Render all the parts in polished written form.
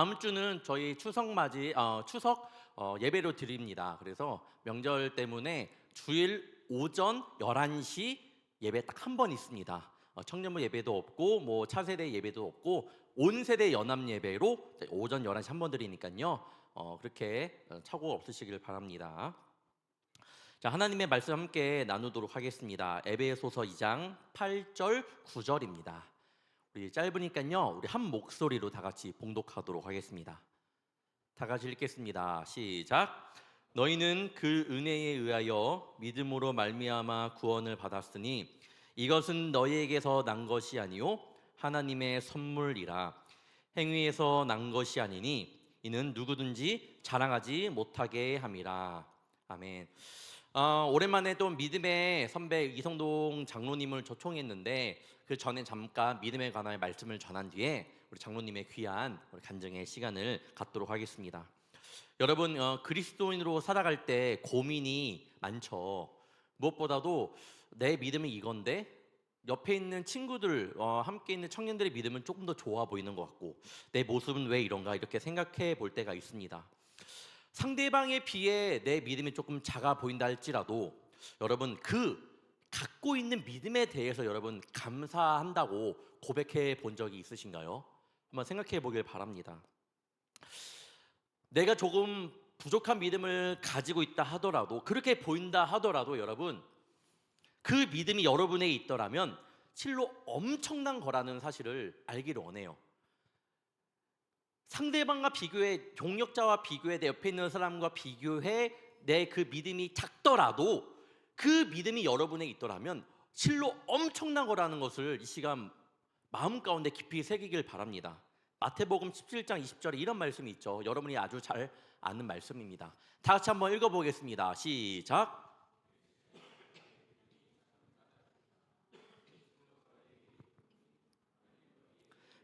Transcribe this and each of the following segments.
다음 주는 저희 추석 예배로 드립니다. 그래서 명절 때문에 주일 오전 11시 예배 딱 한 번 있습니다. 청년부 예배도 없고 뭐 차세대 예배도 없고 온 세대 연합 예배로 오전 11시 한 번 드리니까요. 그렇게 착오 없으시길 바랍니다. 자, 하나님의 말씀 함께 나누도록 하겠습니다. 에베소서 2장 8절 9절입니다. 우리 짧으니까요. 우리 한 목소리로 다 같이 봉독하도록 하겠습니다. 다 같이 읽겠습니다. 시작. 너희는 그 은혜에 의하여 믿음으로 말미암아 구원을 받았으니 이것은 너희에게서 난 것이 아니요 하나님의 선물이라. 행위에서 난 것이 아니니 이는 누구든지 자랑하지 못하게 함이라. 아멘. 오랜만에 또 믿음의 선배 이성동 장로님을 초청했는데 그 전에 잠깐 믿음에 관한 말씀을 전한 뒤에 우리 장로님의 귀한 우리 간증의 시간을 갖도록 하겠습니다. 여러분, 그리스도인으로 살아갈 때 고민이 많죠. 무엇보다도 내 믿음은 이건데 옆에 있는 친구들, 함께 있는 청년들의 믿음은 조금 더 좋아 보이는 것 같고 내 모습은 왜 이런가 이렇게 생각해 볼 때가 있습니다. 상대방에 비해 내 믿음이 조금 작아 보인다 할지라도 여러분 그 갖고 있는 믿음에 대해서 여러분 감사한다고 고백해 본 적이 있으신가요? 한번 생각해 보길 바랍니다. 내가 조금 부족한 믿음을 가지고 있다 하더라도 그렇게 보인다 하더라도 여러분 그 믿음이 여러분에 있더라면 실로 엄청난 거라는 사실을 알기를 원해요. 상대방과 비교해 동력자와 비교해 내 옆에 있는 사람과 비교해 내 그 믿음이 작더라도 그 믿음이 여러분에 있더라면 실로 엄청난 거라는 것을 이 시간 마음 가운데 깊이 새기길 바랍니다. 마태복음 17장 20절에 이런 말씀이 있죠. 여러분이 아주 잘 아는 말씀입니다. 다 같이 한번 읽어보겠습니다. 시작.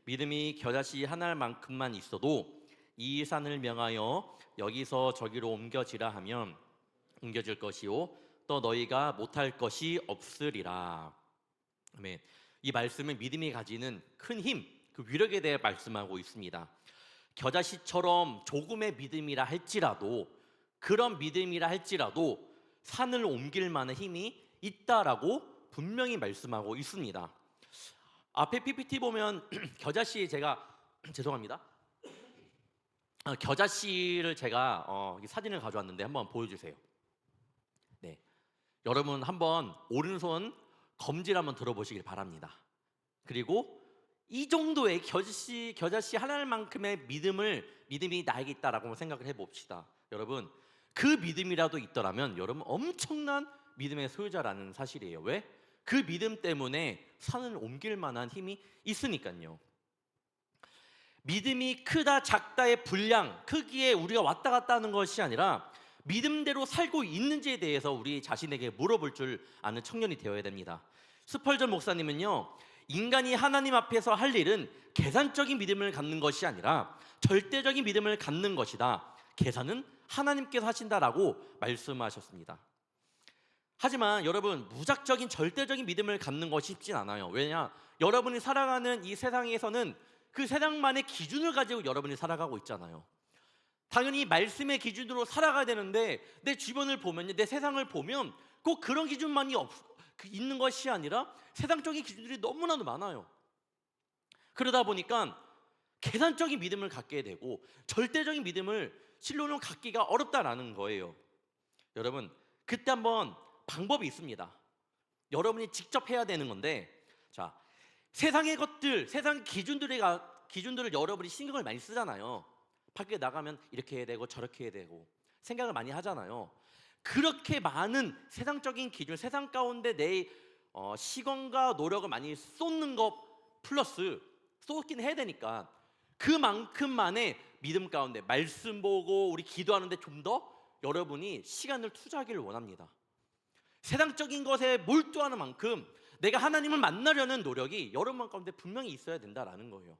믿음이 겨자씨 한 알만큼만 있어도 이 산을 명하여 여기서 저기로 옮겨지라 하면 옮겨질 것이요 또 너희가 못할 것이 없으리라. 아멘. 이 말씀은 믿음이 가지는 큰 힘, 그 위력에 대해 말씀하고 있습니다. 겨자씨처럼 조금의 믿음이라 할지라도 그런 믿음이라 할지라도 산을 옮길 만한 힘이 있다라고 분명히 말씀하고 있습니다. 앞에 PPT 보면 겨자씨 제가 죄송합니다. 겨자씨를 제가 사진을 가져왔는데 한번 보여주세요. 네, 여러분 한번 오른손 검지를 한번 들어보시길 바랍니다. 그리고 이 정도의 겨자씨 하나만큼의 믿음이 나에게 있다라고 생각을 해봅시다. 여러분 그 믿음이라도 있더라면 여러분 엄청난 믿음의 소유자라는 사실이에요. 왜? 그 믿음 때문에 산을 옮길 만한 힘이 있으니까요. 믿음이 크다 작다의 분량, 크기에 우리가 왔다 갔다 하는 것이 아니라 믿음대로 살고 있는지에 대해서 우리 자신에게 물어볼 줄 아는 청년이 되어야 됩니다. 스펄전 목사님은요, 인간이 하나님 앞에서 할 일은 계산적인 믿음을 갖는 것이 아니라 절대적인 믿음을 갖는 것이다. 계산은 하나님께서 하신다라고 말씀하셨습니다. 하지만 여러분 무작정인 절대적인 믿음을 갖는 것이 쉽진 않아요. 왜냐? 여러분이 살아가는 이 세상에서는 그 세상만의 기준을 가지고 여러분이 살아가고 있잖아요. 당연히 말씀의 기준으로 살아가야 되는데 내 주변을 보면, 내 세상을 보면 꼭 그런 기준만이 있는 것이 아니라 세상적인 기준들이 너무나도 많아요. 그러다 보니까 계산적인 믿음을 갖게 되고 절대적인 믿음을 실로는 갖기가 어렵다라는 거예요. 여러분 그때 한번 방법이 있습니다. 여러분이 직접 해야 되는 건데, 자, 세상의 것들, 세상 기준들을 여러분이 신경을 많이 쓰잖아요. 밖에 나가면 이렇게 해야 되고 저렇게 해야 되고 생각을 많이 하잖아요. 그렇게 많은 세상적인 기준, 세상 가운데 내 시간과 노력을 많이 쏟는 것 플러스 쏟긴 해야 되니까 그만큼만의 믿음 가운데 말씀 보고 우리 기도하는데 좀 더 여러분이 시간을 투자하기를 원합니다. 세상적인 것에 몰두하는 만큼 내가 하나님을 만나려는 노력이 여러분 가운데 분명히 있어야 된다라는 거예요.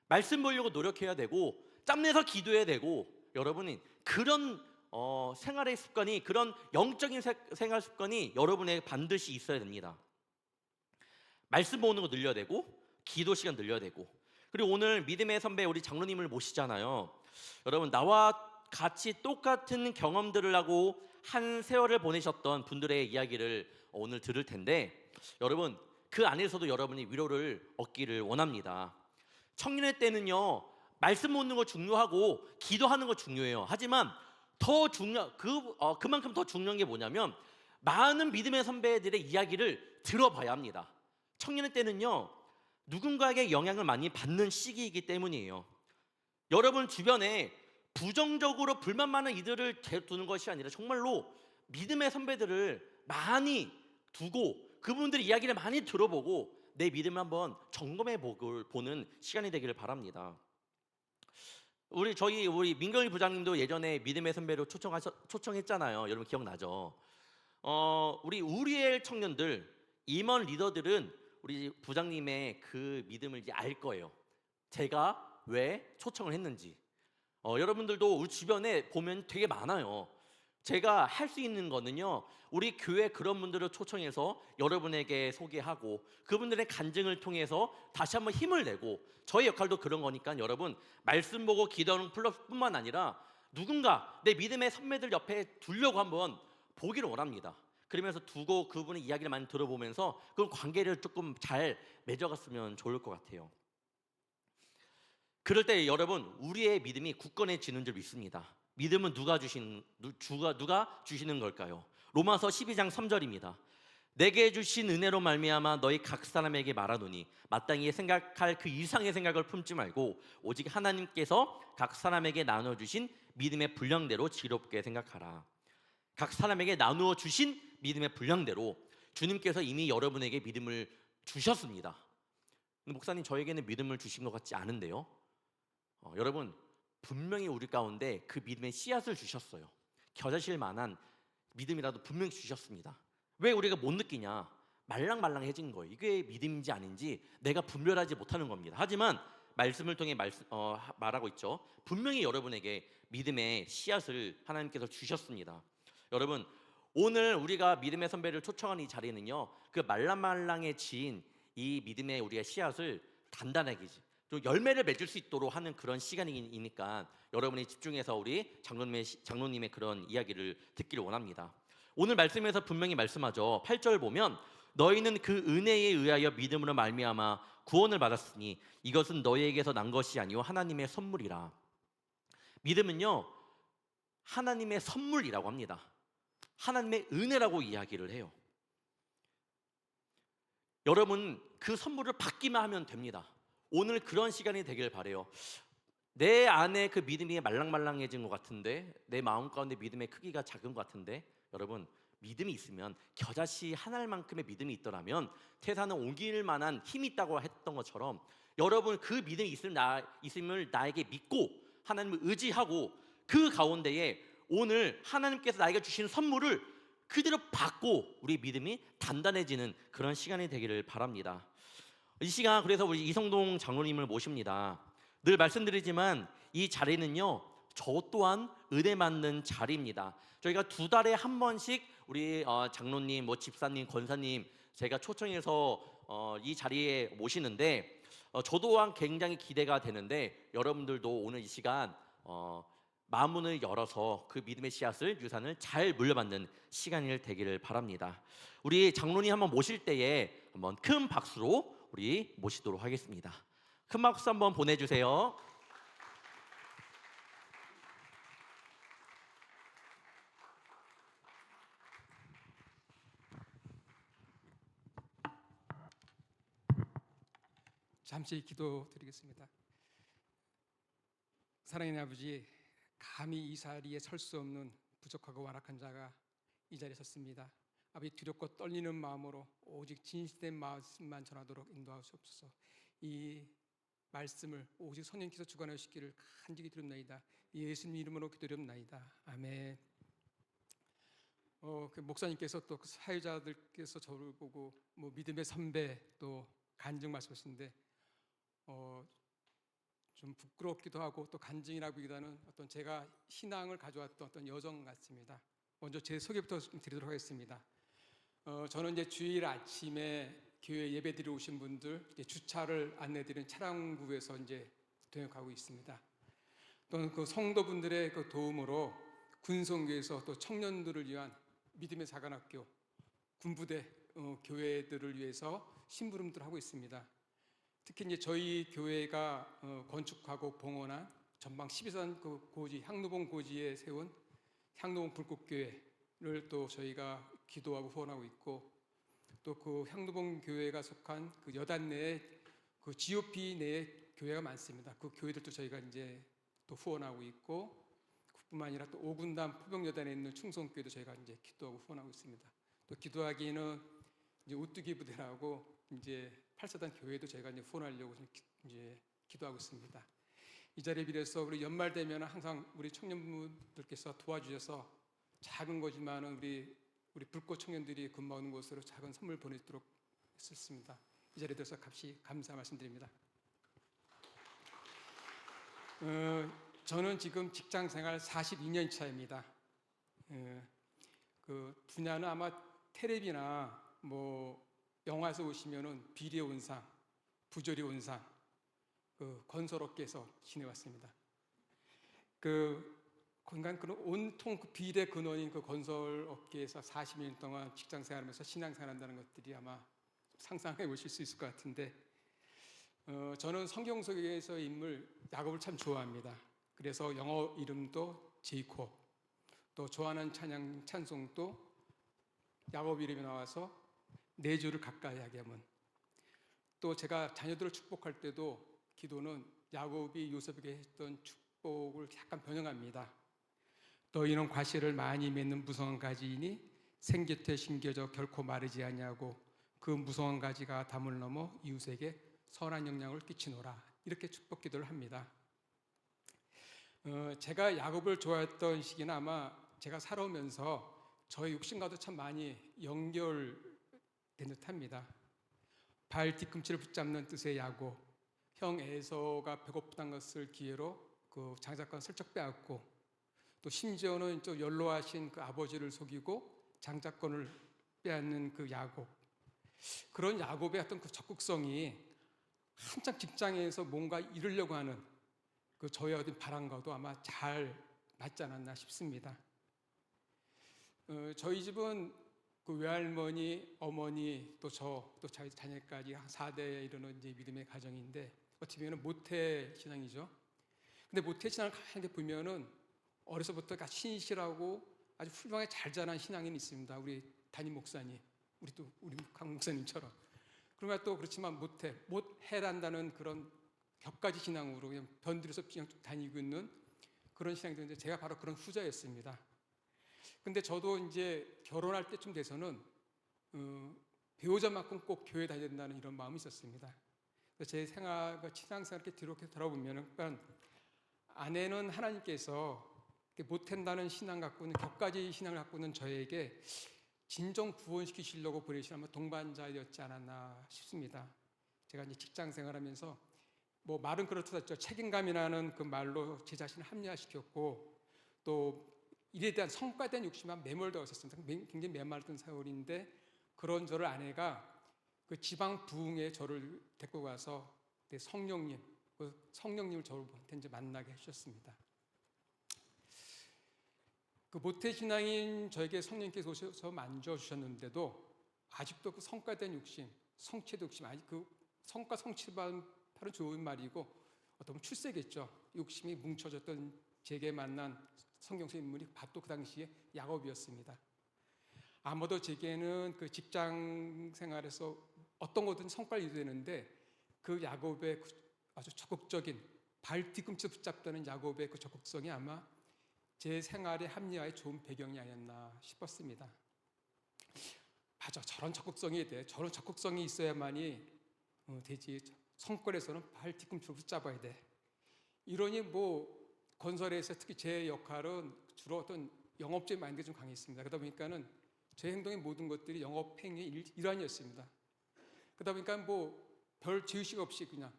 말씀 보려고 노력해야 되고 짬내서 기도해야 되고 여러분이 그런 생활의 습관이 그런 영적인 생활 습관이 여러분에게 반드시 있어야 됩니다. 말씀 보는 거 늘려야 되고 기도 시간 늘려야 되고 그리고 오늘 믿음의 선배 우리 장로님을 모시잖아요. 여러분, 나와 같이 똑같은 경험들을 하고 한 세월을 보내셨던 분들의 이야기를 오늘 들을 텐데, 여러분 그 안에서도 여러분이 위로를 얻기를 원합니다. 청년의 때는요, 말씀 묻는 거 중요하고 기도하는 거 중요해요. 하지만 그만큼 더 중요한 게 뭐냐면, 많은 믿음의 선배들의 이야기를 들어봐야 합니다. 청년의 때는요, 누군가에게 영향을 많이 받는 시기이기 때문이에요. 여러분 주변에 부정적으로 불만 많은 이들을 두는 것이 아니라 정말로 믿음의 선배들을 많이 두고 그분들의 이야기를 많이 들어보고 내 믿음을 한번 점검해 보는 시간이 되기를 바랍니다. 우리 민경일 부장님도 예전에 믿음의 선배로 초청했잖아요. 여러분 기억나죠? 우리 우리엘 청년들, 임원 리더들은 우리 부장님의 그 믿음을 이제 알 거예요. 제가 왜 초청을 했는지. 여러분들도 우리 주변에 보면 되게 많아요. 제가 할 수 있는 거는요, 우리 교회 그런 분들을 초청해서 여러분에게 소개하고 그분들의 간증을 통해서 다시 한번 힘을 내고, 저의 역할도 그런 거니까 여러분 말씀 보고 기도하는 뿐만 아니라 누군가 내 믿음의 선배들 옆에 두려고 한번 보기를 원합니다. 그러면서 두고 그분의 이야기를 많이 들어보면서 그 관계를 조금 잘 맺어갔으면 좋을 것 같아요. 그럴 때 여러분, 우리의 믿음이 굳건해지는 줄 믿습니다. 믿음은 누가 주시는 걸까요? 로마서 12장 3절입니다. 내게 주신 은혜로 말미암아 너희 각 사람에게 말하노니 마땅히 생각할 그 이상의 생각을 품지 말고 오직 하나님께서 각 사람에게 나눠 주신 믿음의 분량대로 지롭게 생각하라. 각 사람에게 나누어 주신 믿음의 분량대로 주님께서 이미 여러분에게 믿음을 주셨습니다. 근데 목사님, 저에게는 믿음을 주신 것 같지 않은데요. 여러분, 분명히 우리 가운데 그 믿음의 씨앗을 주셨어요. 겨자실 만한 믿음이라도 분명히 주셨습니다. 왜 우리가 못 느끼냐? 말랑말랑해진 거예요. 이게 믿음인지 아닌지 내가 분별하지 못하는 겁니다. 하지만 말씀을 통해 말하고 있죠. 분명히 여러분에게 믿음의 씨앗을 하나님께서 주셨습니다. 여러분, 오늘 우리가 믿음의 선배를 초청한 이 자리는요, 그 말랑말랑해진 이 믿음의 우리의 씨앗을 단단하게 좀 열매를 맺을 수 있도록 하는 그런 시간이니까 여러분이 집중해서 우리 장로님의 그런 이야기를 듣기를 원합니다. 오늘 말씀에서 분명히 말씀하죠. 8절 보면 너희는 그 은혜에 의하여 믿음으로 말미암아 구원을 받았으니 이것은 너희에게서 난 것이 아니요 하나님의 선물이라. 믿음은요, 하나님의 선물이라고 합니다. 하나님의 은혜라고 이야기를 해요. 여러분, 그 선물을 받기만 하면 됩니다. 오늘 그런 시간이 되길 바래요. 내 안에 그 믿음이 말랑말랑해진 것 같은데, 내 마음 가운데 믿음의 크기가 작은 것 같은데, 여러분 믿음이 있으면, 겨자씨 한 알만큼의 믿음이 있더라면 태산은 옮길 만한 힘이 있다고 했던 것처럼, 여러분 그 믿음이 있음을 나에게 믿고 하나님을 의지하고 그 가운데에 오늘 하나님께서 나에게 주신 선물을 그대로 받고 우리 믿음이 단단해지는 그런 시간이 되기를 바랍니다. 이 시간 그래서 우리 이성동 장로님을 모십니다. 늘 말씀드리지만 이 자리는요, 저 또한 은혜 받는 자리입니다. 저희가 2달에 한 번씩 우리 장로님, 집사님, 권사님 제가 초청해서 이 자리에 모시는데, 저 또한 굉장히 기대가 되는데, 여러분들도 오늘 이 시간 마음문을 열어서 그 믿음의 씨앗을, 유산을 잘 물려받는 시간이 되기를 바랍니다. 우리 장로님 한번 모실 때에 한번 큰 박수로 우리 모시도록 하겠습니다. 큰 박수 한번 보내주세요. 잠시 기도드리겠습니다. 사랑하는 아버지, 감히 이 자리에 설 수 없는 부족하고 완악한 자가 이 자리에 섰습니다. 아버지, 두렵고 떨리는 마음으로 오직 진실된 말씀만 전하도록 인도하시옵소서. 이 말씀을 오직 성령께서 주관하시기를 간절히 드립나이다. 예수님 이름으로 기도드립나이다. 아멘. 그 목사님께서 또 그 사회자들께서 저를 보고 믿음의 선배 또 간증 말씀하시는데 좀 부끄럽기도 하고 또 간증이라기보다는 어떤 제가 신앙을 가져왔던 어떤 여정 같습니다. 먼저 제 소개부터 좀 드리도록 하겠습니다. 저는 이제 주일 아침에 교회 예배드리러 오신 분들 이제 주차를 안내드리는 차량부에서 이제 동역하고 있습니다. 또는 그 성도분들의 그 도움으로 군성교에서 또 청년들을 위한 믿음의 사관학교, 군부대 교회들을 위해서 심부름들을 하고 있습니다. 특히 이제 저희 교회가 건축하고 봉헌한 전방 12선 그 고지 향로봉 고지에 세운 향로봉 불꽃교회를 또 저희가 기도하고 후원하고 있고, 또 그 향로봉 교회가 속한 그 여단 내에 그 GOP 내에 교회가 많습니다. 그 교회들도 저희가 이제 또 후원하고 있고, 그뿐만 아니라 또 오군단 포병여단에 있는 충성교회도 저희가 이제 기도하고 후원하고 있습니다. 또 기도하기는 이제 오뚜기 부대라고 이제 8사단 교회도 저희가 이제 후원하려고 이제 기도하고 있습니다. 이 자리에 빌어서 우리 연말 되면 항상 우리 청년분들께서 도와주셔서 작은 거지만은 우리 불꽃 청년들이 근무하는 곳으로 작은 선물 보내도록 했었습니다. 이 자리에 대해서 값이 감사 말씀드립니다. 저는 지금 직장 생활 42년 차입니다. 그 분야는 아마 텔레비나 뭐 영화에서 보시면은 비례 온상, 부조리 온상, 그 건설업계에서 지내왔습니다. 그간 온통 그 비례 근원인 그 건설업계에서 40년 동안 직장 생활하면서 신앙생활한다는 것들이 아마 상상해 보실 수 있을 것 같은데, 저는 성경 속에서의 인물 야곱을 참 좋아합니다. 그래서 영어 이름도 제이콥, 또 좋아하는 찬송도 야곱 이름이 나와서 내 주를 가까이 하게 하면, 또 제가 자녀들을 축복할 때도 기도는 야곱이 요셉에게 했던 축복을 약간 변형합니다. 너희는 과실을 많이 맺는 무성한 가지이니 생곁에 심겨져 결코 마르지 아니하고 그 무성한 가지가 담을 넘어 이웃에게 선한 영향을 끼치노라. 이렇게 축복 기도를 합니다. 제가 야곱을 좋아했던 시기는 아마 제가 살아오면서 저의 육신과도 참 많이 연결된 듯합니다. 발 뒤꿈치를 붙잡는 뜻의 야곱, 형 에서가 배고프다는 것을 기회로 그 장자권 슬쩍 빼앗고, 또 심지어는 또 연로하신 그 아버지를 속이고 장자권을 빼앗는 그 야곱, 그런 야곱의 어떤 그 적극성이 한창 직장에서 뭔가 이루려고 하는 그 저의 어떤 바람과도 아마 잘 맞지 않았나 싶습니다. 저희 집은 그 외할머니, 어머니, 또 저, 또 저희 자녀까지 4대에 이르는 이제 믿음의 가정인데, 어떻게 보면 모태 신앙이죠. 근데 모태 신앙을 가만히 보면은 어려서부터 신실하고 아주 훌륭하게 잘 자란 신앙인이 있습니다. 우리 담임 목사님, 우리 강 목사님처럼. 그러나 또 그렇지만 못해란다는 그런 격가지 신앙으로 그냥 변들여서 그냥 다니고 있는 그런 신앙인데, 제가 바로 그런 후자였습니다. 근데 저도 이제 결혼할 때쯤 돼서는 배우자만큼 꼭 교회 다녀야 된다는 이런 마음이 있었습니다. 제 생활과 신앙생활 이렇게 이렇게 돌아보면, 그러니까 아내는 하나님께서 못한다는 신앙 갖고는 격가지 신앙을 갖고 있는 저에게 진정 구원시키시려고 보내신 아마 동반자였지 않았나 싶습니다. 제가 이제 직장 생활하면서 뭐 말은 그렇듯 책임감이라는 그 말로 제 자신을 합리화시켰고, 또 일에 대한 성과에 대한 욕심만 매몰되어 있었습니다. 굉장히 메말랐던 세월인데, 그런 저를 아내가 그 지방 부흥에 저를 데리고 가서 성령님을 저한테 이제 만나게 해주셨습니다. 그 모태 신앙인 저에게 성령님께서 오셔서 만져주셨는데도 아직도 그 성과에 대한 욕심, 성취의 욕심, 아직 그 성과 성취받은 좋은 말이고 어떻게 보면 출세겠죠. 욕심이 뭉쳐졌던 제게 만난 성경 속 인물이 바로 그 당시에 야곱이었습니다. 아마도 제게는 그 직장 생활에서 어떤 거든 성과를 이루는데, 그 야곱의 아주 적극적인 발 뒤꿈치 붙잡다는 야곱의 그 적극성이 아마 제 생활의 합리화에 좋은 배경이 아니었나 싶었습니다. 맞아, 저런 적극성이 있어야만이 되지. 성권에서는 발 뒤꿈치로 붙잡아야 돼. 이러니 뭐 건설에서 특히 제 역할은 주로 어떤 영업적인 마인드가 좀 강했습니다. 그러다 보니까는 제 행동의 모든 것들이 영업 행위의 일환이었습니다. 그러다 보니까 뭐 별 죄의식 없이 그냥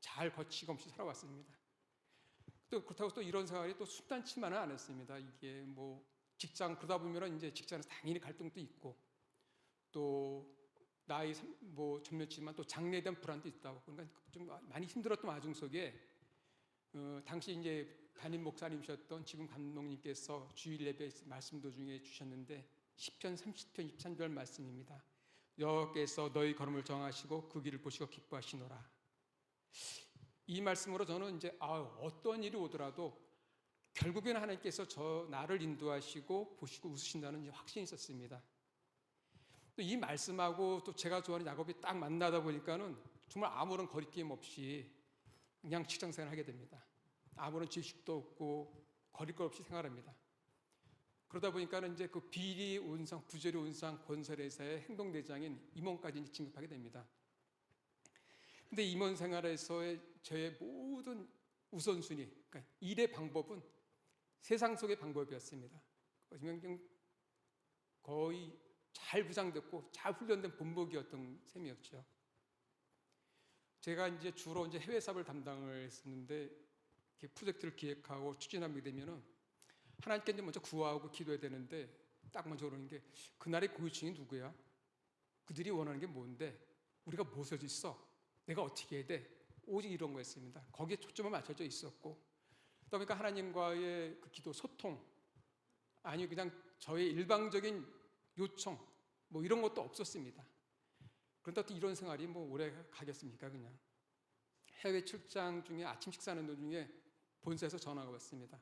잘 거침없이 살아왔습니다. 또 그렇다고 또 이런 생활이 또 순탄치만은 않았습니다. 이게 뭐 직장 그러다 보면은 이제 직장에서 당연히 갈등도 있고, 또 나이 뭐 젊었지만 또 장래에 대한 불안도 있다고. 그러니까 좀 많이 힘들었던 와중 속에 당시 이제 담임 목사님이셨던 지금 감독님께서 주일 예배 말씀 도중에 주셨는데 시편 30편 23절 말씀입니다. 여호와께서 너희 걸음을 정하시고 그 길을 보시고 기뻐하시노라. 이 말씀으로 저는 이제 어떤 일이 오더라도 결국에는 하나님께서 나를 인도하시고 보시고 웃으신다는 확신이 있었습니다. 또 이 말씀하고 또 제가 좋아하는 야곱이 딱 만나다 보니까는 정말 아무런 거리낌 없이 그냥 직장생활을 하게 됩니다. 아무런 지식도 없고 거릴 것 없이 생활합니다. 그러다 보니까는 이제 그 비리 운상, 부조리 운상 건설회사의 행동대장인 임원까지 이제 진급하게 됩니다. 근데 임원 생활에서의 저의 모든 우선순위, 그러니까 일의 방법은 세상 속의 방법이었습니다. 거의 잘 부장됐고 잘 훈련된 본보기였던 셈이었죠. 제가 이제 주로 이제 해외 사업을 담당을 했었는데 이렇게 프로젝트를 기획하고 추진하게 되면은 하나님께 이제 먼저 구하고 기도해야 되는데 딱 먼저 그러는 게 그날의 고위층이 누구야? 그들이 원하는 게 뭔데? 우리가 무엇을 있어? 내가 어떻게 해야 돼? 오직 이런 거였습니다. 거기에 초점을 맞춰져 있었고 그러다 보니까 하나님과의 그 기도 소통 아니 그냥 저의 일방적인 요청 뭐 이런 것도 없었습니다. 그런데 또 이런 생활이 뭐 오래 가겠습니까? 그냥 해외 출장 중에 아침 식사하는 도중에 본사에서 전화가 왔습니다.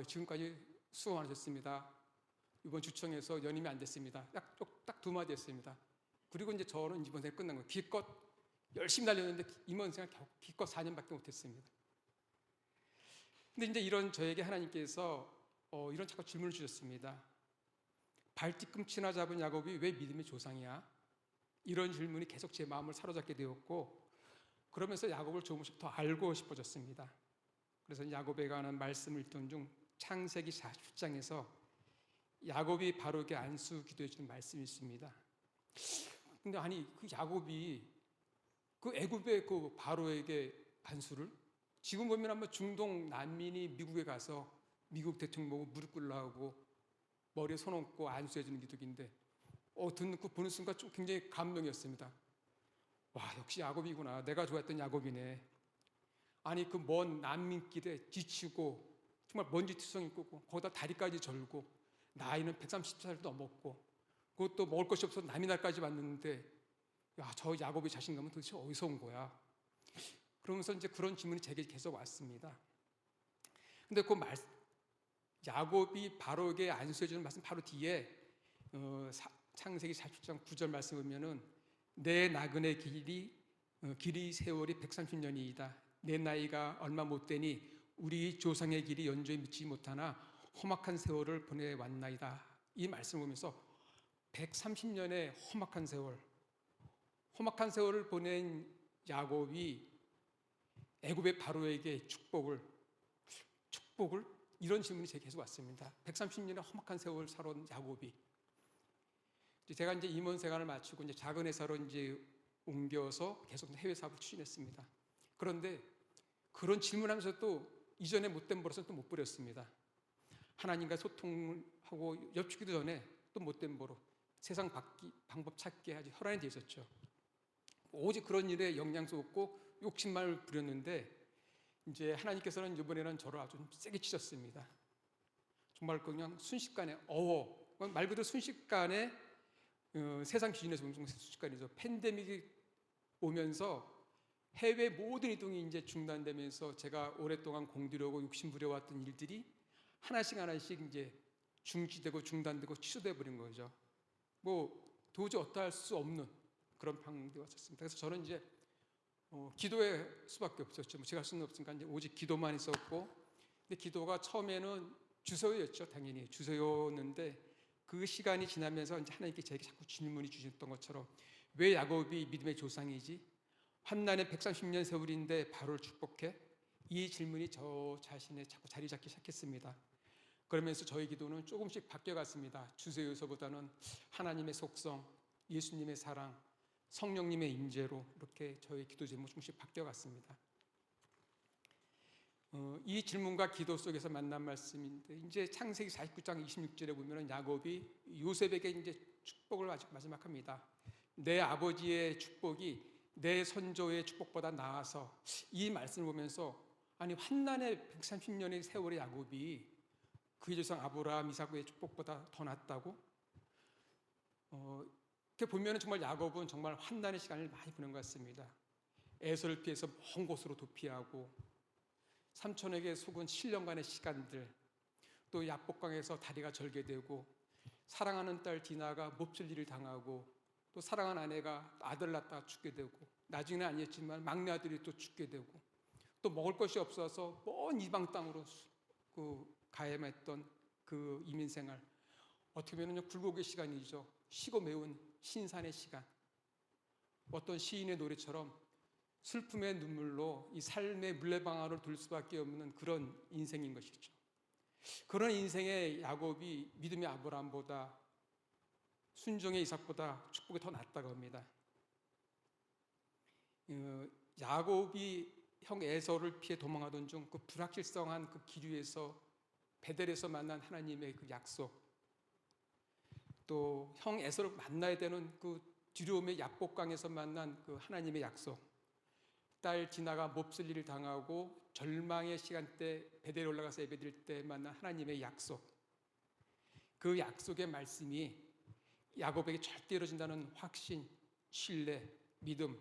지금까지 수고 많으셨습니다. 이번 주청에서 연임이 안 됐습니다. 딱 두 마디 했습니다. 그리고 이제 저는 이번 생이 끝난 거예요. 기껏 열심히 달렸는데 임원 생활 기껏 4년밖에 못했습니다. 근데 이제 이런 저에게 하나님께서 이런 자꾸 질문을 주셨습니다. 발뒤꿈치나 잡은 야곱이 왜 믿음의 조상이야? 이런 질문이 계속 제 마음을 사로잡게 되었고 그러면서 야곱을 조금씩 더 알고 싶어졌습니다. 그래서 야곱에 관한 말씀을 읽던 중 창세기 40장에서 야곱이 바로에게 안수 기도해 주는 말씀이 있습니다. 근데 아니 그 야곱이 그 애굽의 그 바로에게 안수를 지금 보면 한번 중동 난민이 미국에 가서 미국 대통령 보고 무릎 꿇으라고 머리에 손 얹고 안수해 주는 기도인데 듣고 보는 순간 좀 굉장히 감동이었습니다. 와 역시 야곱이구나. 내가 좋아했던 야곱이네. 아니 그 먼 난민길에 지치고 정말 먼지투성이 끄고 거기다 다리까지 절고 나이는 130살도 넘었고 그것도 먹을 것이 없어서 남의 날까지 왔는데 저 야곱의 자신감은 도대체 어디서 온 거야? 그러면서 이제 그런 질문이 제게 계속 왔습니다. 근데 그 야곱이 바로에게 안수해 주는 말씀 바로 뒤에 창세기 40장 9절 말씀 보면은 내 나그네 길이 세월이 130년이이다. 내 나이가 얼마 못 되니 우리 조상의 길이 연조에 미치지 못하나 험악한 세월을 보내왔나이다. 이 말씀을 보면서 130년의 험악한 세월을 보낸 야곱이 애굽의 바로에게 축복을 이런 질문이 제게 계속 왔습니다. 130년의 험악한 세월을 살아온 야곱이 제가 이제 임원 생활을 마치고 이제 작은 회사로 이제 옮겨서 계속 해외 사업을 추진했습니다. 그런데 그런 질문하면서도 이전에 못된 버릇은 또 못 버렸습니다. 하나님과 소통을 하고 엽죽기도 전에 또 못된 버릇, 세상 방법 찾기 아주 혈안이 되어 있었죠. 오직 그런 일에 영향도 없고 욕심만 부렸는데 이제 하나님께서는 이번에는 저를 아주 세게 치셨습니다. 정말 그냥 순식간에 말 그대로 순식간에 세상 기준에서 보면 순식간이죠. 팬데믹이 오면서 해외 모든 이동이 이제 중단되면서 제가 오랫동안 공들여고 욕심부려왔던 일들이 하나씩 이제 중지되고 중단되고 취소돼 버린 거죠. 뭐 도저히 어떠할 수 없는 그런 상황이 왔었습니다. 그래서 저는 이제 기도할 수밖에 없었죠. 제가 할 수는 없으니까 이제 오직 기도만 있었고, 근데 기도가 처음에는 주소였죠. 당연히 주소였는데 그 시간이 지나면서 이제 하나님께 제게 자꾸 질문이 주셨던 것처럼 왜 야곱이 믿음의 조상이지? 환난의 130년 세월인데 바로를 축복해? 이 질문이 저 자신에 자꾸 자리 잡기 시작했습니다. 그러면서 저희 기도는 조금씩 바뀌어갔습니다. 주소요서보다는 하나님의 속성, 예수님의 사랑, 성령님의 임재로 이렇게 저희 기도 제목이 조금씩 바뀌어갔습니다. 이 질문과 기도 속에서 만난 말씀인데 이제 창세기 49장 26절에 보면은 야곱이 요셉에게 이제 축복을 마지막 합니다. 내 아버지의 축복이 내 선조의 축복보다 나아서 이 말씀을 보면서 아니 환난의 130년의 세월의 야곱이 그의 조상 아브라함, 이삭의 축복보다 더 낫다고? 이렇게 보면 정말 야곱은 정말 환난의 시간을 많이 보낸 것 같습니다. 에서를 피해서 먼 곳으로 도피하고 삼촌에게 속은 7년간의 시간들, 또 야복강에서 다리가 절개되고 사랑하는 딸 디나가 몹쓸 일을 당하고 또 사랑하는 아내가 아들 낳다가 죽게 되고 나중에는 아니었지만 막내 아들이 또 죽게 되고 또 먹을 것이 없어서 먼 이방 땅으로 가야만 했던 그 이민 생활, 어떻게 보면 굴곡의 시간이죠. 쉬고 매운 신산의 시간. 어떤 시인의 노래처럼 슬픔의 눈물로 이 삶의 물레방아를 돌 수밖에 없는 그런 인생인 것이죠. 그런 인생의 야곱이 믿음의 아브라함보다 순종의 이삭보다 축복이 더 낫다고 합니다. 야곱이 형 에서를 피해 도망하던 중 그 불확실성한 그 기류에서 베델에서 만난 하나님의 그 약속, 또 형 에서를 만나야 되는 그 두려움의 야복강에서 만난 그 하나님의 약속, 딸 디나가 몹쓸 일을 당하고 절망의 시간대 베델에 올라가서 예배드릴 때 만난 하나님의 약속, 그 약속의 말씀이 야곱에게 절대 이루어진다는 확신, 신뢰, 믿음,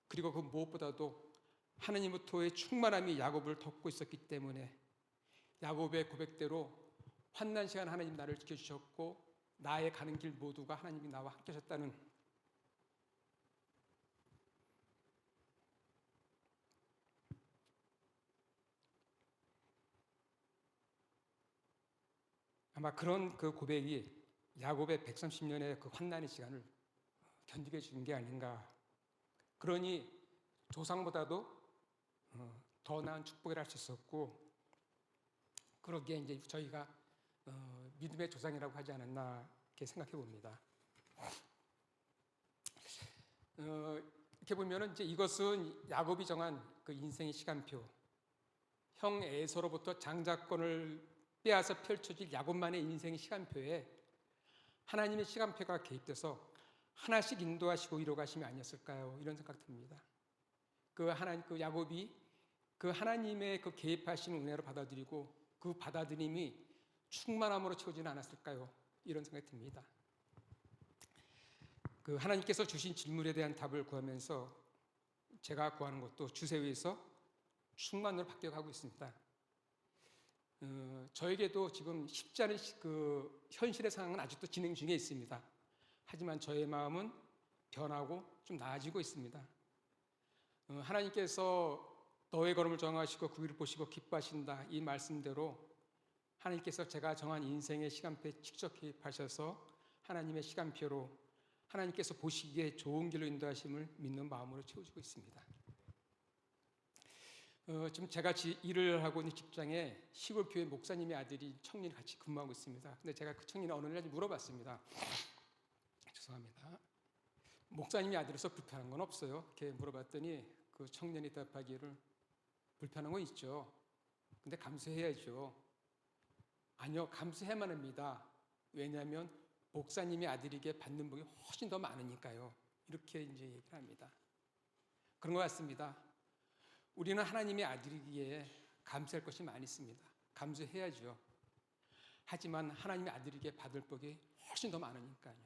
그리고 그 무엇보다도 하나님으로부터의 충만함이 야곱을 덮고 있었기 때문에 야곱의 고백대로 환난 시간 하나님 나를 지켜주셨고 나의 가는 길 모두가 하나님이 나와 함께 하셨다는 아마 그런 그 고백이 야곱의 130년의 그 환난의 시간을 견디게 해준 게 아닌가. 그러니 조상보다도 더 나은 축복을 할 수 있었고, 그러기에 이제 저희가 믿음의 조상이라고 하지 않았나 이렇게 생각해 봅니다. 이렇게 보면은 이제 이것은 야곱이 정한 그 인생의 시간표, 형 에서로부터 장자권을 빼앗아 펼쳐질 야곱만의 인생의 시간표에 하나님의 시간표가 개입돼서 하나씩 인도하시고 이뤄가심이 아니었을까요? 이런 생각 듭니다. 그 야곱이 그 하나님의 그 개입하신 은혜로 받아들이고 그 받아들임이 충만함으로 채워지지 않았을까요? 이런 생각이 듭니다. 그 하나님께서 주신 질문에 대한 답을 구하면서 제가 구하는 것도 주세위에서 충만으로 바뀌어가고 있습니다. 저에게도 지금 쉽지 않은 그 현실의 상황은 아직도 진행 중에 있습니다. 하지만 저의 마음은 변하고 좀 나아지고 있습니다. 하나님께서 너의 걸음을 정하시고 그 길을 보시고 기뻐하신다, 이 말씀대로 하나님께서 제가 정한 인생의 시간표에 직접 개입하셔서 하나님의 시간표로 하나님께서 보시기에 좋은 길로 인도하심을 믿는 마음으로 채워지고 있습니다. 지금 제가 일을 하고 있는 직장에 시골 교회 목사님의 아들이 청년이 같이 근무하고 있습니다. 근데 제가 그 청년이 어느 날 물어봤습니다. 죄송합니다. 목사님이 아들로서 불편한 건 없어요? 이렇게 물어봤더니 그 청년이 답하기를 불편한 건 있죠. 근데 감수해야죠. 아니요, 감수해야만 합니다. 왜냐하면 목사님의 아들에게 받는 복이 훨씬 더 많으니까요. 이렇게 이제 얘기를 합니다. 그런 것 같습니다. 우리는 하나님의 아들이기에 감수할 것이 많이 있습니다. 감수해야죠. 하지만 하나님의 아들에게 받을 복이 훨씬 더 많으니까요.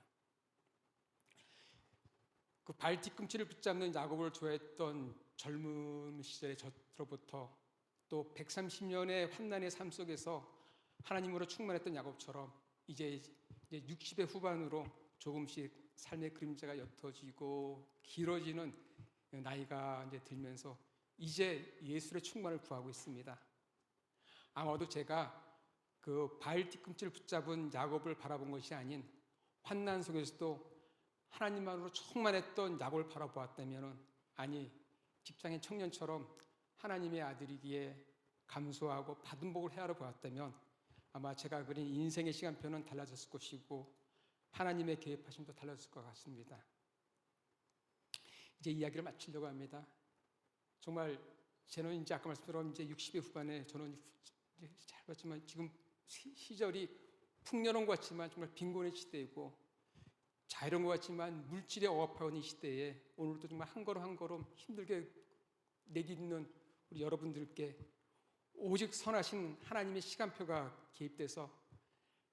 그 발 뒤꿈치를 붙잡는 야곱을 좋아했던 젊은 시절의 저로부터 또 130년의 환난의 삶 속에서 하나님으로 충만했던 야곱처럼 이제 60의 후반으로 조금씩 삶의 그림자가 옅어지고 길어지는 나이가 이제 들면서 이제 예수의 충만을 구하고 있습니다. 아마도 제가 그 발 뒤꿈치를 붙잡은 야곱을 바라본 것이 아닌 환난 속에서도 하나님만으로 충만했던 야곱을 바라보았다면, 아니 직장의 청년처럼 하나님의 아들이기에 감수하고 받은 복을 헤아려 보았다면 아마 제가 그린 인생의 시간표는 달라졌을 것이고 하나님의 개입하심도 달라졌을 것 같습니다. 이제 이야기를 마치려고 합니다. 정말 저는 이제 아까 말씀처럼 이제 60의 후반에 저는 잘 봤지만 지금 시절이 풍요로운 것 같지만 정말 빈곤의 시대이고 이런 것 같지만 물질에 억압하는 이 시대에 오늘도 정말 한 걸음 한 걸음 힘들게 내딛는 우리 여러분들께 오직 선하신 하나님의 시간표가 개입돼서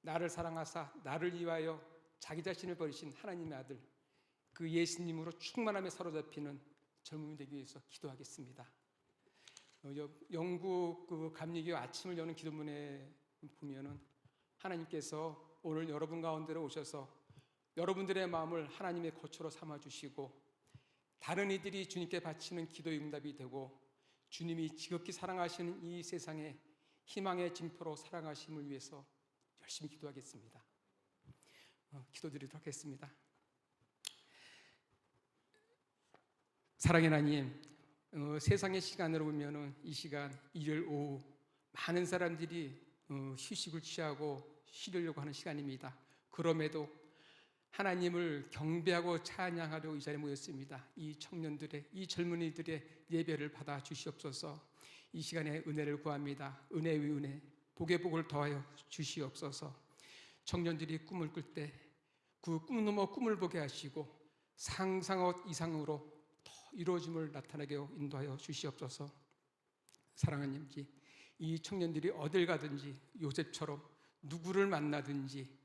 나를 사랑하사 나를 위하여 자기 자신을 버리신 하나님의 아들 그 예수님으로 충만함에 사로잡히는 젊음이 되기 위해서 기도하겠습니다. 영국 그 감리교 아침을 여는 기도문에 보면은 하나님께서 오늘 여러분 가운데로 오셔서 여러분들의 마음을 하나님의 거처로 삼아 주시고 다른 이들이 주님께 바치는 기도의 응답이 되고 주님이 지극히 사랑하시는 이 세상에 희망의 징표로 사랑하심을 위해서 열심히 기도하겠습니다. 기도드리도록 하겠습니다. 사랑의 하나님, 세상의 시간으로 보면은 이 시간 일요일 오후 많은 사람들이 휴식을 취하고 쉬려고 하는 시간입니다. 그럼에도 하나님을 경배하고 찬양하려고 이 자리에 모였습니다. 이 청년들의, 이 젊은이들의 예배를 받아 주시옵소서. 이 시간에 은혜를 구합니다. 은혜 위 은혜, 복의 복을 더하여 주시옵소서. 청년들이 꿈을 꿀 때 그 꿈 넘어 꿈을 보게 하시고 상상것 이상으로 더 이루어짐을 나타나게 인도하여 주시옵소서. 사랑하는 이 청년들이 어딜 가든지 요셉처럼 누구를 만나든지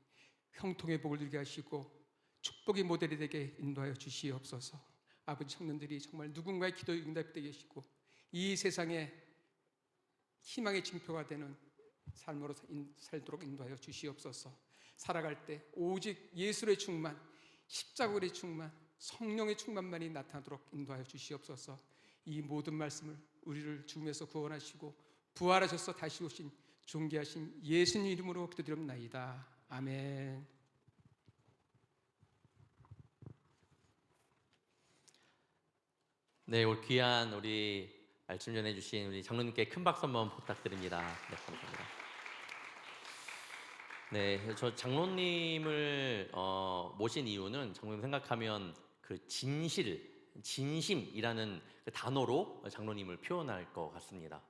형통의 복을 누리게 하시고 축복의 모델이 되게 인도하여 주시옵소서. 아버지, 청년들이 정말 누군가의 기도에 응답되게 하시고 이 세상에 희망의 징표가 되는 삶으로 살도록 인도하여 주시옵소서. 살아갈 때 오직 예술의 충만, 십자군의 충만, 성령의 충만만이 나타나도록 인도하여 주시옵소서. 이 모든 말씀을 우리를 죽음에서 구원하시고 부활하셔서 다시 오신 존귀하신 예수님 이름으로 기도드립나이다. 아멘. 네, 오늘 귀한 우리 말씀 전해주신 우리 장로님께 큰 박수 한번 부탁드립니다. 네, 감사합니다. 네, 저 장로님을 모신 이유는 장로님 생각하면 그 진심이라는 그 단어로 장로님을 표현할 것 같습니다.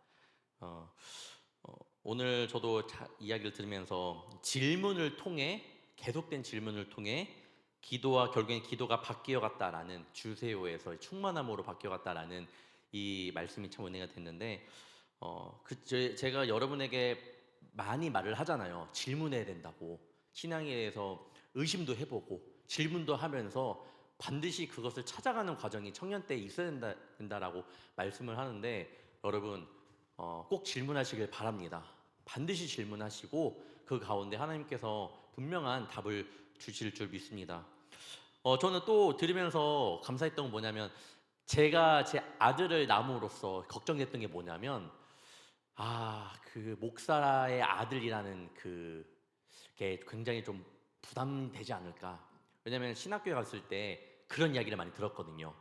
오늘 저도 이야기를 들으면서 질문을 통해 계속된 질문을 통해 기도와 결국엔 기도가 바뀌어갔다라는 주세요에서 충만함으로 바뀌어갔다라는 이 말씀이 참 은혜가 됐는데 제가 여러분에게 많이 말을 하잖아요. 질문해야 된다고. 신앙에 대해서 의심도 해보고 질문도 하면서 반드시 그것을 찾아가는 과정이 청년 때 있어야 된다라고 말씀을 하는데 여러분 꼭 질문하시길 바랍니다. 반드시 질문하시고 그 가운데 하나님께서 분명한 답을 주실 줄 믿습니다. 저는 또 들으면서 감사했던 건 뭐냐면 제가 제 아들을 낳음으로써 걱정됐던 게 뭐냐면 그 목사의 아들이라는 그게 굉장히 좀 부담되지 않을까. 왜냐면 신학교에 갔을 때 그런 이야기를 많이 들었거든요.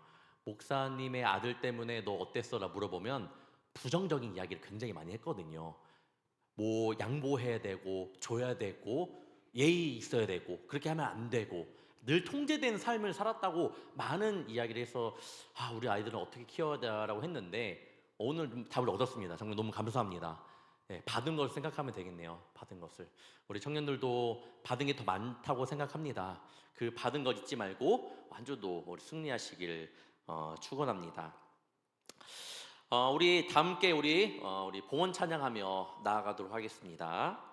목사님의 아들 때문에 너 어땠어라 물어보면 부정적인 이야기를 굉장히 많이 했거든요. 뭐 양보해야 되고 줘야 되고 예의 있어야 되고 그렇게 하면 안 되고 늘 통제된 삶을 살았다고 많은 이야기를 해서 우리 아이들은 어떻게 키워야 되라고 했는데 오늘 좀 답을 얻었습니다. 정말 너무 감사합니다. 네, 받은 걸 생각하면 되겠네요. 받은 것을 우리 청년들도 받은 게 더 많다고 생각합니다. 그 받은 것 잊지 말고 한 주도 우리 승리하시길 축원합니다. 우리 다 함께 우리 봉헌 찬양하며 나아가도록 하겠습니다.